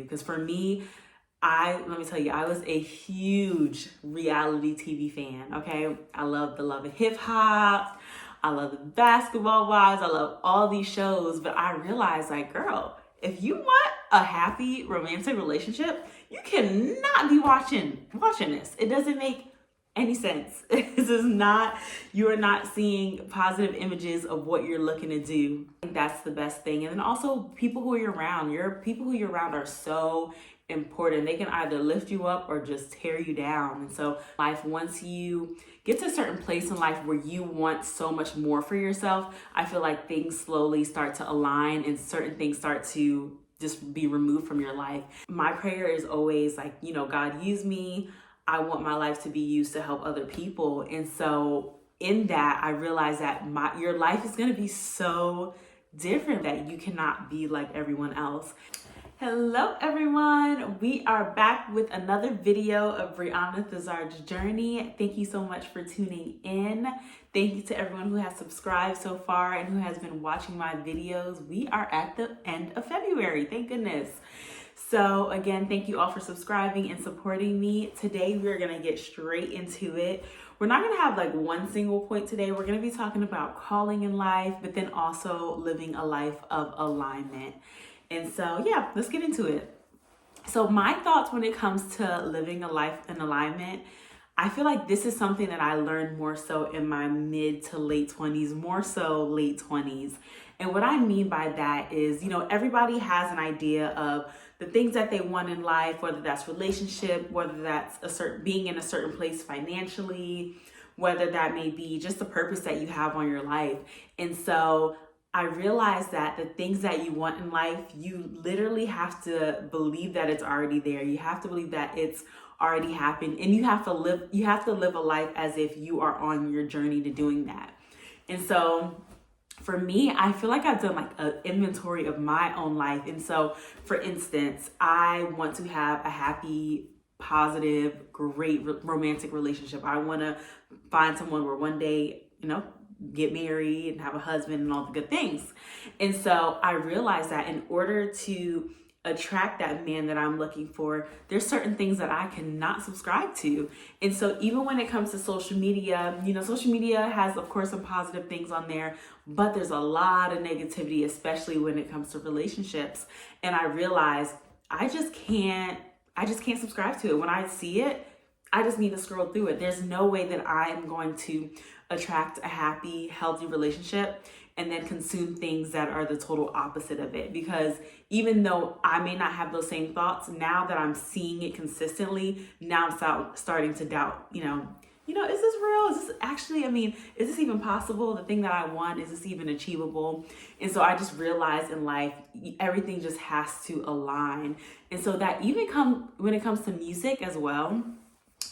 Because for me, let me tell you, I was a huge reality TV fan, okay? I love the Love and Hip Hop. I love the Basketball Wives. I love all these shows, but I realized like, girl, if you want a happy romantic relationship, you cannot be watching this. It doesn't make any sense. This is not, you are not seeing positive images of what you're looking to do. I think that's the best thing. And then also people who you're around, are so important. They can either lift you up or just tear you down. And so life, once you get to a certain place in life where you want so much more for yourself, I feel like things slowly start to align and certain things start to just be removed from your life. My prayer is always like, you know, God, use me. I want my life to be used to help other people. And so in that, I realized that your life is going to be so different, that you cannot be like everyone else. Hello everyone, we are back with another video of Brianna Thizard's journey. Thank you so much for tuning in. Thank you to everyone who has subscribed so far and who has been watching my videos. We are at the end of February, thank goodness. So again, thank you all for subscribing and supporting me. Today we're gonna get straight into it. We're not gonna have like one single point today. We're gonna be talking about calling in life, but then also living a life of alignment. And so, yeah, let's get into it. So my thoughts when it comes to living a life in alignment, I feel like this is something that I learned more so in my mid to late 20s, more so late 20s. And what I mean by that is, you know, everybody has an idea of the things that they want in life, whether that's relationship, whether that's being in a certain place financially, whether that may be just the purpose that you have on your life. And so I realized that the things that you want in life, you literally have to believe that it's already there. You have to believe that it's already happened, and you have to live a life as if you are on your journey to doing that. And so for me, I feel like I've done like an inventory of my own life. And so for instance, I want to have a happy, positive, great romantic relationship. I want to find someone where one day, you know, get married and have a husband and all the good things. And so I realized that in order to attract that man that I'm looking for, there's certain things that I cannot subscribe to. And so even when it comes to social media, you know, social media has of course some positive things on there, but there's a lot of negativity, especially when it comes to relationships. And I realized I just can't subscribe to it. When I see it, I just need to scroll through it. There's no way that I'm going to attract a happy, healthy relationship and then consume things that are the total opposite of it. Because even though I may not have those same thoughts, now that I'm seeing it consistently, now I'm starting to doubt, you know, is this real? Is this actually, is this even possible? The thing that I want, is this even achievable? And so I just realized in life, everything just has to align. And so that even when it comes to music as well,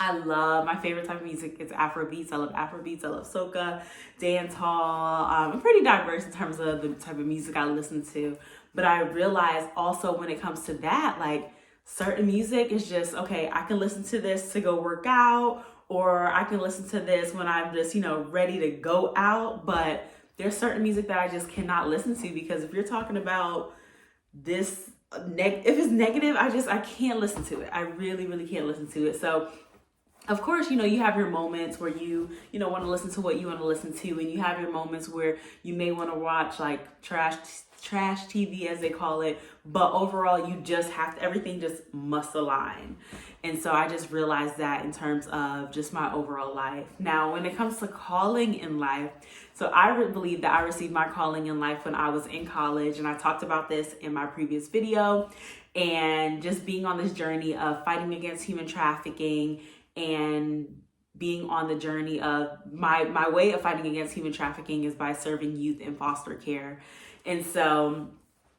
my favorite type of music is Afrobeats. I love Afrobeats. I love soca, dancehall. I'm pretty diverse in terms of the type of music I listen to. But I realize also when it comes to that, like certain music is just, okay, I can listen to this to go work out, or I can listen to this when I'm just, you know, ready to go out. But there's certain music that I just cannot listen to, because if you're talking about this, if it's negative, I can't listen to it. I really, really can't listen to it. So of course, you know, you have your moments where you want to listen to what you want to listen to, and you have your moments where you may want to watch like trash TV, as they call it, but overall you just everything just must align. And so I just realized that in terms of just my overall life. Now, when it comes to calling in life, so I believe that I received my calling in life when I was in college, and I talked about this in my previous video, and just being on this journey of fighting against human trafficking and being on the journey of my way of fighting against human trafficking is by serving youth in foster care. And so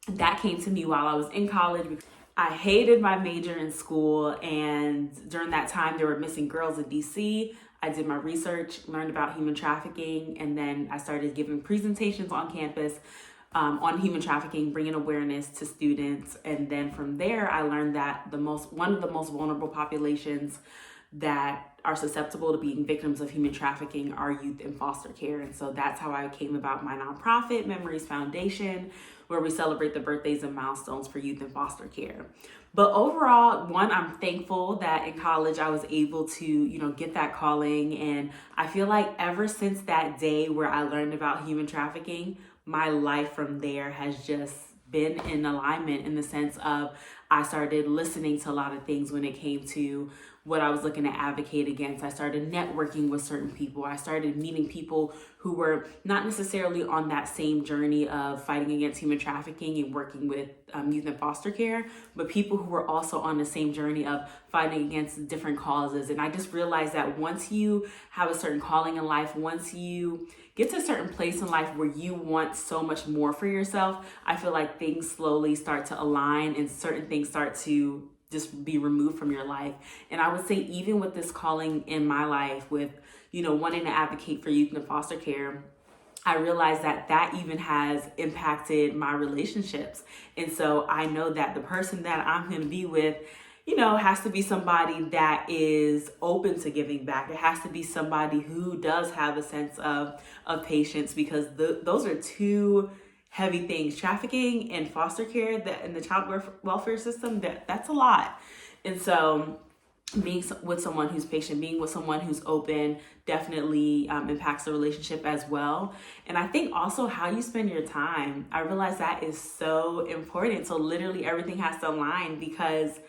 that came to me while I was in college. I hated my major in school, and during that time there were missing girls in DC. I did my research, learned about human trafficking, and then I started giving presentations on campus on human trafficking, bringing awareness to students. And then from there, I learned that one of the most vulnerable populations that are susceptible to being victims of human trafficking are youth in foster care. And so that's how I came about my nonprofit, Memories Foundation, where we celebrate the birthdays and milestones for youth in foster care. But overall, one, I'm thankful that in college I was able to, get that calling. And I feel like ever since that day where I learned about human trafficking, my life from there has just been in alignment in the sense of I started listening to a lot of things when it came to what I was looking to advocate against. I started networking with certain people. I started meeting people who were not necessarily on that same journey of fighting against human trafficking and working with youth and foster care, but people who were also on the same journey of fighting against different causes. And I just realized that once you have a certain calling in life, once you get to a certain place in life where you want so much more for yourself, I feel like things slowly start to align and certain things start to just be removed from your life. And I would say even with this calling in my life with, wanting to advocate for youth and foster care, I realized that even has impacted my relationships. And so I know that the person that I'm going to be with, has to be somebody that is open to giving back. It has to be somebody who does have a sense of patience, because those are two heavy things. Trafficking and foster care, that in the child welfare system, that's a lot. And so being with someone who's patient, being with someone who's open, definitely impacts the relationship as well. And I think also how you spend your time, I realize that is so important. So literally everything has to align, because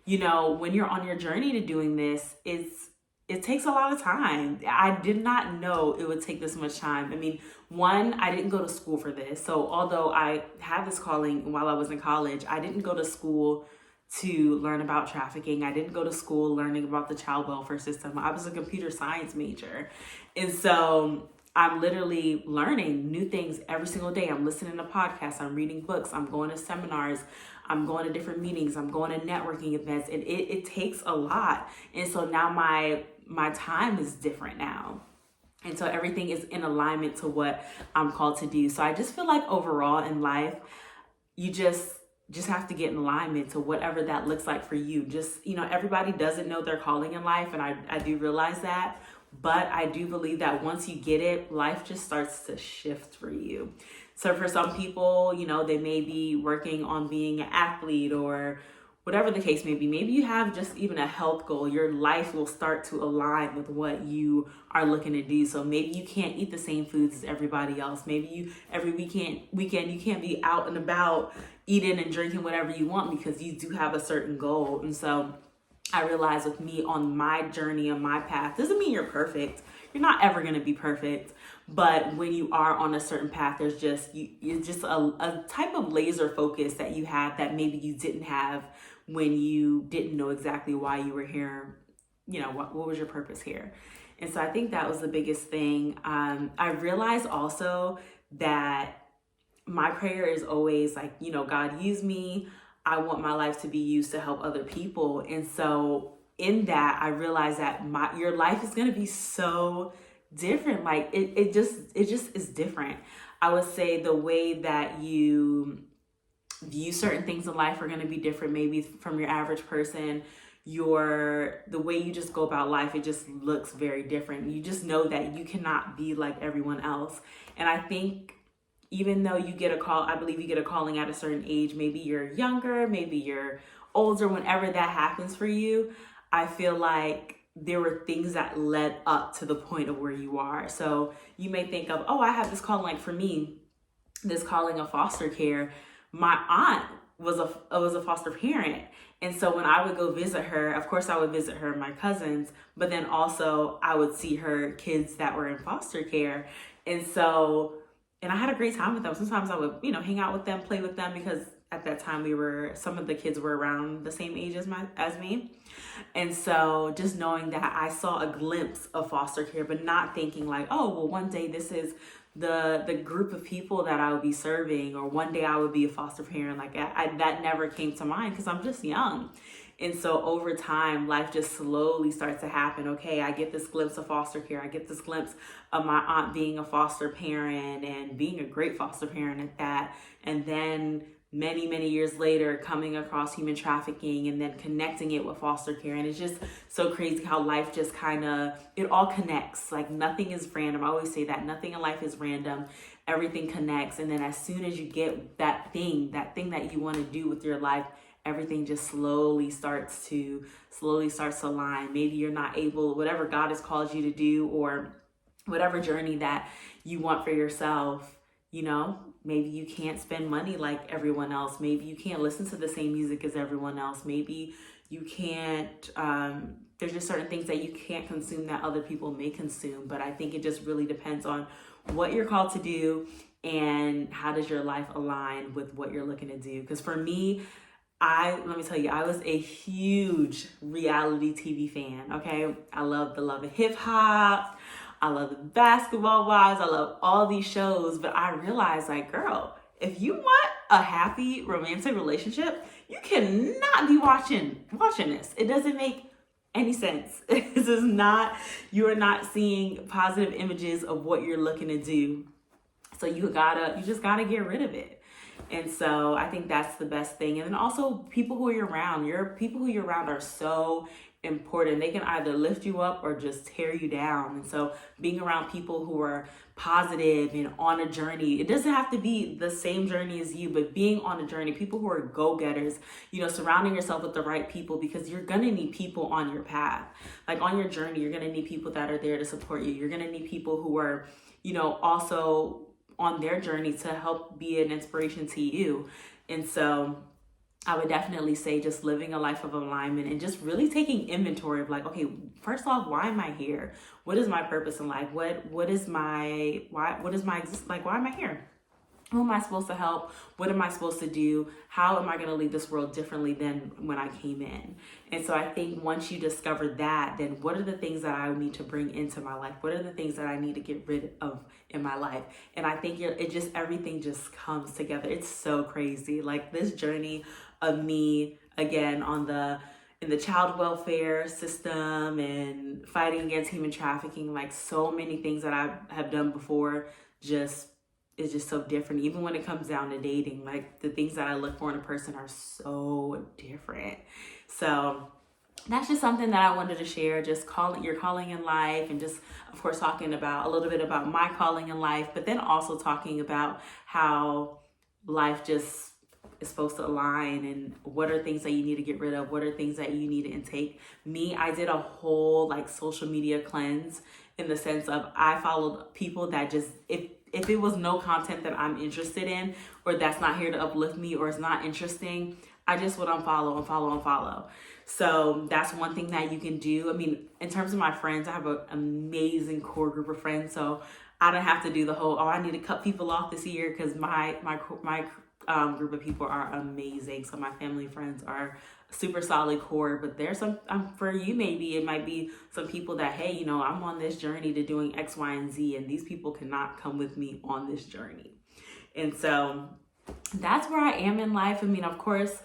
when you're on your journey to doing this, it takes a lot of time. I did not know it would take this much time. I mean, one, I didn't go to school for this. So although I had this calling while I was in college, I didn't go to school to learn about trafficking. I didn't go to school learning about the child welfare system. I was a computer science major. And so I'm literally learning new things every single day. I'm listening to podcasts, I'm reading books, I'm going to seminars, I'm going to different meetings, I'm going to networking events, and it takes a lot. And so now my time is different now. And so everything is in alignment to what I'm called to do. So I just feel like overall in life, you just have to get in alignment to whatever that looks like for you. Just, everybody doesn't know their calling in life, and I do realize that. But I do believe that once you get it, life just starts to shift for you. So for some people, they may be working on being an athlete or whatever the case may be. Maybe you have just even a health goal. Your life will start to align with what you are looking to do. So maybe you can't eat the same foods as everybody else. Maybe you every weekend you can't be out and about eating and drinking whatever you want, because you do have a certain goal. And so I realize with me on my journey, on my path, doesn't mean you're perfect. You're not ever going to be perfect. But when you are on a certain path, there's just a type of laser focus that you have that maybe you didn't have when you didn't know exactly why you were here. What was your purpose here? And so I think that was the biggest thing. I realized also that my prayer is always like, God, use me. I want my life to be used to help other people. And so in that, I realized that your life is going to be so different. Like it just is different. I would say the way that you view certain things in life are going to be different, maybe from your average person. The way you just go about life, it just looks very different. You just know that you cannot be like everyone else. And I think even though you get a call, I believe you get a calling at a certain age, maybe you're younger, maybe you're older, whenever that happens for you, I feel like there were things that led up to the point of where you are. So you may think of, I have this calling. Like for me, this calling of foster care, my aunt was a foster parent. And so when I would go visit her, of course I would visit her and my cousins, but then also I would see her kids that were in foster care. And I had a great time with them. Sometimes I would, hang out with them, play with them, because at that time some of the kids were around the same age as me. And so just knowing that I saw a glimpse of foster care, but not thinking like, one day this is the group of people that I would be serving, or one day I would be a foster parent. Like that never came to mind, because I'm just young. And so over time, life just slowly starts to happen. Okay, I get this glimpse of foster care. I get this glimpse of my aunt being a foster parent and being a great foster parent at that. And then many, many years later, coming across human trafficking and then connecting it with foster care. And it's just so crazy how life just it all connects. Like nothing is random. I always say that nothing in life is random. Everything connects. And then as soon as you get that thing that you want to do with your life, everything just slowly starts to align. Maybe you're not able, whatever God has called you to do, or whatever journey that you want for yourself, maybe you can't spend money like everyone else. Maybe you can't listen to the same music as everyone else. Maybe you can't, there's just certain things that you can't consume that other people may consume. But I think it just really depends on what you're called to do and how does your life align with what you're looking to do. Because for me, let me tell you, I was a huge reality TV fan, okay? I love the Love and Hip Hop. I love the Basketball Wives. I love all these shows. But I realized, like, girl, if you want a happy romantic relationship, you cannot be watching this. It doesn't make any sense. This is not, you are not seeing positive images of what you're looking to do. So you just gotta get rid of it. And so I think that's the best thing. And then also people who you're around, are so important. They can either lift you up or just tear you down. And so being around people who are positive and on a journey, it doesn't have to be the same journey as you, but being on a journey, people who are go-getters, surrounding yourself with the right people, because you're going to need people on your path. Like on your journey, you're going to need people that are there to support you. You're going to need people who are, also on their journey to help be an inspiration to you. And so I would definitely say just living a life of alignment and just really taking inventory of like, okay, first off, why am I here? What is my purpose in life? Why am I here? Who am I supposed to help? What am I supposed to do? How am I going to leave this world differently than when I came in? And so I think once you discover that, then what are the things that I need to bring into my life? What are the things that I need to get rid of in my life? And I think everything just comes together. It's so crazy. Like this journey of me, again, in the child welfare system and fighting against human trafficking, like so many things that I have done before is just so different. Even when it comes down to dating, like the things that I look for in a person are so different. So that's just something that I wanted to share, just your calling in life, and just, of course, talking about a little bit about my calling in life, but then also talking about how life just is supposed to align and what are things that you need to get rid of, what are things that you need to intake. I did a whole like social media cleanse in the sense of I followed people that just, if it was no content that I'm interested in, or that's not here to uplift me, or it's not interesting, I just would unfollow. So that's one thing that you can do. I mean, in terms of my friends, I have an amazing core group of friends. So I don't have to do the whole, I need to cut people off this year, because my group of people are amazing. So my family friends are super solid core, but there's some, for you, maybe it might be some people that, hey, I'm on this journey to doing X, Y, and Z, and these people cannot come with me on this journey. And so that's where I am in life. I mean, of course,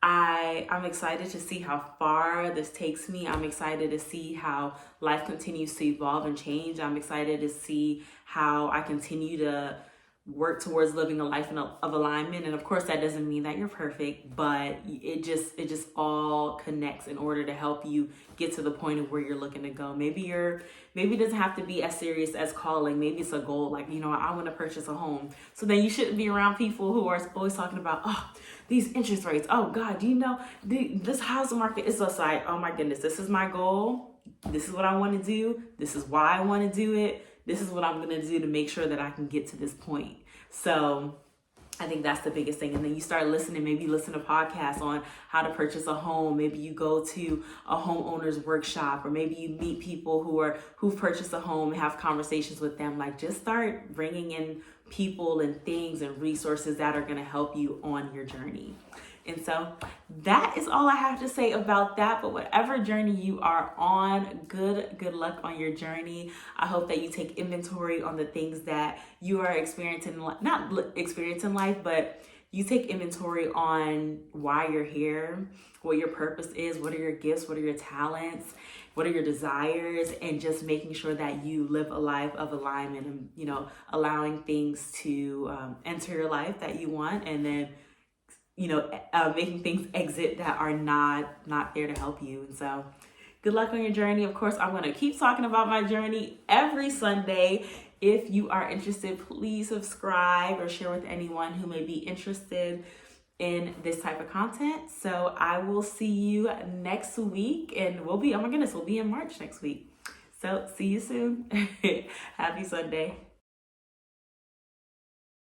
I'm excited to see how far this takes me. I'm excited to see how life continues to evolve and change. I'm excited to see how I continue to work towards living a life of alignment. And of course, that doesn't mean that you're perfect, but it just all connects in order to help you get to the point of where you're looking to go. Maybe it doesn't have to be as serious as calling. Maybe it's a goal, like, I want to purchase a home. So then you shouldn't be around people who are always talking about, these interest rates. Oh God, this housing market is just like, oh my goodness, this is my goal. This is what I want to do. This is why I want to do it. This is what I'm going to do to make sure that I can get to this point. So I think that's the biggest thing. And then you start listening, maybe listen to podcasts on how to purchase a home. Maybe you go to a homeowner's workshop, or maybe you meet people who've purchased a home and have conversations with them. Like, just start bringing in people and things and resources that are going to help you on your journey. And so that is all I have to say about that. But whatever journey you are on, good luck on your journey. I hope that you take inventory on the things that you are experiencing, not experiencing life, but you take inventory on why you're here, what your purpose is, what are your gifts, what are your talents, what are your desires, and just making sure that you live a life of alignment and, allowing things to enter your life that you want, and then making things exit that are not there to help you. And so good luck on your journey. Of course, I'm going to keep talking about my journey every Sunday. If you are interested, please subscribe or share with anyone who may be interested. in this type of content. So I will see you next week, and we'll be, oh my goodness, we'll be in March next week. So see you soon. Happy Sunday.